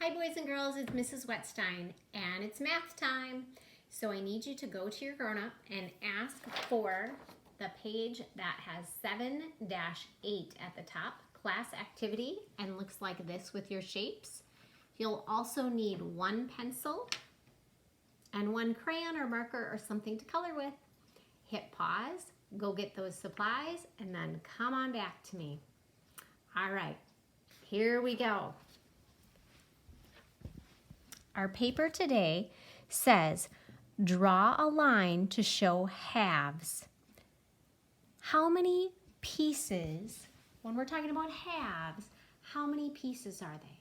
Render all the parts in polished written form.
Hi boys and girls, it's Mrs. Wetstein and it's math time. So I need you to go to your grown-up and ask for the page that has 7-8 at the top, class activity, and looks like this with your shapes. You'll also need one pencil and one crayon or marker or something to color with. Hit pause, go get those supplies, and then come on back to me. All right, here we go. Our paper today says, draw a line to show halves. How many pieces, when we're talking about halves, how many pieces are they?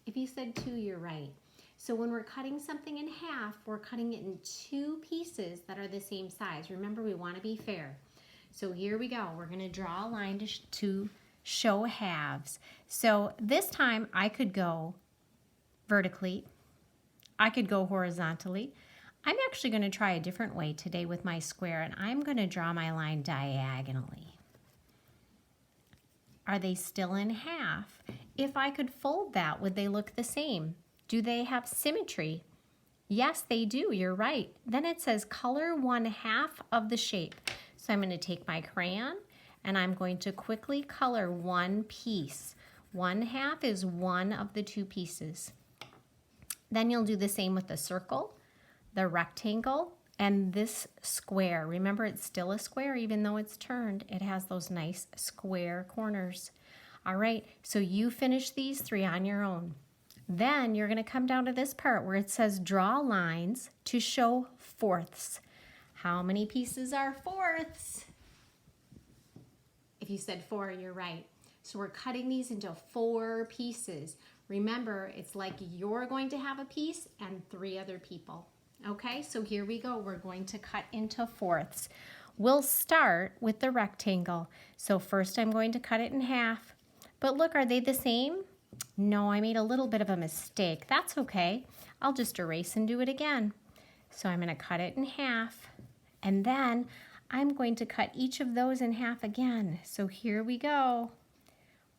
If you said 2, you're right. So when we're cutting something in half, we're cutting it in 2 pieces that are the same size. Remember, we want to be fair. So here we go. We're going to draw a line to show halves. So this time I could go vertically. I could go horizontally. I'm actually going to try a different way today with my square, and I'm going to draw my line diagonally. Are they still in half? If I could fold that, would they look the same? Do they have symmetry? Yes, they do. You're right. Then it says color 1/2 of the shape. So I'm going to take my crayon, and I'm going to quickly color one piece. 1/2 is one of the 2 pieces. Then you'll do the same with the circle, the rectangle, and this square. Remember, it's still a square even though it's turned. It has those nice square corners. All right, so you finish these 3 on your own. Then you're going to come down to this part where it says draw lines to show fourths. How many pieces are fourths? If you said 4, you're right. So we're cutting these into 4 pieces. Remember, it's like you're going to have a piece and 3 other people. Okay, so here we go. We're going to cut into fourths. We'll start with the rectangle. So first I'm going to cut it in half. But look, are they the same? No, I made a little bit of a mistake. That's okay. I'll just erase and do it again. So I'm going to cut it in half. And then I'm going to cut each of those in half again. So here we go.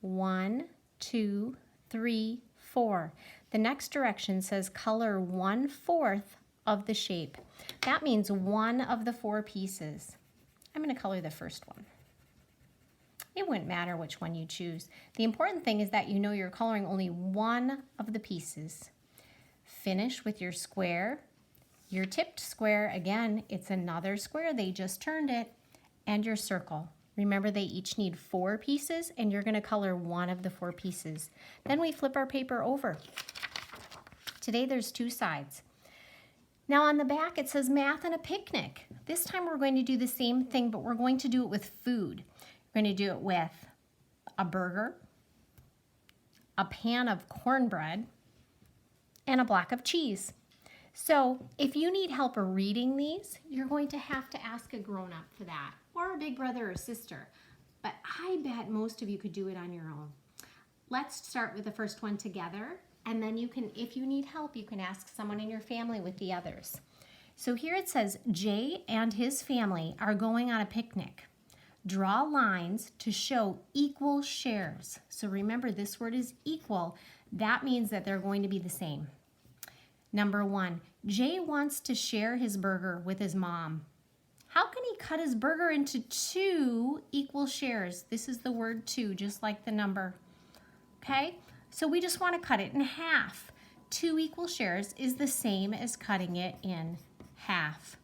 1, 2, 3, 4. The next direction says color 1/4 of the shape. That means one of the 4 pieces. I'm going to color the first one. It wouldn't matter which one you choose. The important thing is that you know you're coloring only one of the pieces. Finish with your square. Your tipped square, again, it's another square. They just turned it. And your circle. Remember, they each need 4 pieces, and you're going to color one of the 4 pieces. Then we flip our paper over. Today there's 2 sides. Now on the back it says math and a picnic. This time we're going to do the same thing, but we're going to do it with food. We're going to do it with a burger, a pan of cornbread, and a block of cheese. So if you need help reading these, you're going to have to ask a grown-up for that, or a big brother or sister. But I bet most of you could do it on your own. Let's start with the first one together, and then you can, if you need help, you can ask someone in your family with the others. So here it says, Jay and his family are going on a picnic. Draw lines to show equal shares. So remember, this word is equal. That means that they're going to be the same. Number 1, Jay wants to share his burger with his mom. How can he cut his burger into 2 equal shares? This is the word 2, just like the number. Okay, so we just want to cut it in half. 2 equal shares is the same as cutting it in half.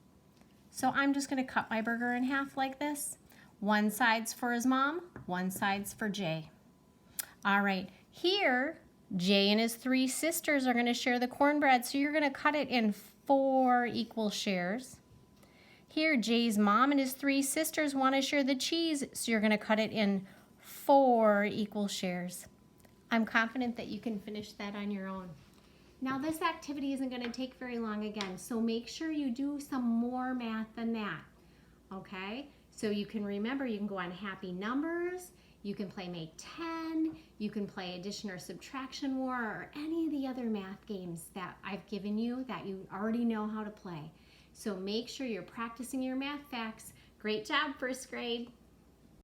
So I'm just going to cut my burger in half like this. One side's for his mom, one side's for Jay. All right, here, Jay and his 3 sisters are going to share the cornbread, so you're going to cut it in 4 equal shares. Here, Jay's mom and his 3 sisters want to share the cheese, so you're going to cut it in 4 equal shares. I'm confident that you can finish that on your own. Now, this activity isn't going to take very long again, so make sure you do some more math than that, okay? So you can remember, you can go on Happy Numbers, you can play Make 10, you can play Addition or Subtraction War, or any of the other math games that I've given you that you already know how to play. So make sure you're practicing your math facts. Great job, first grade.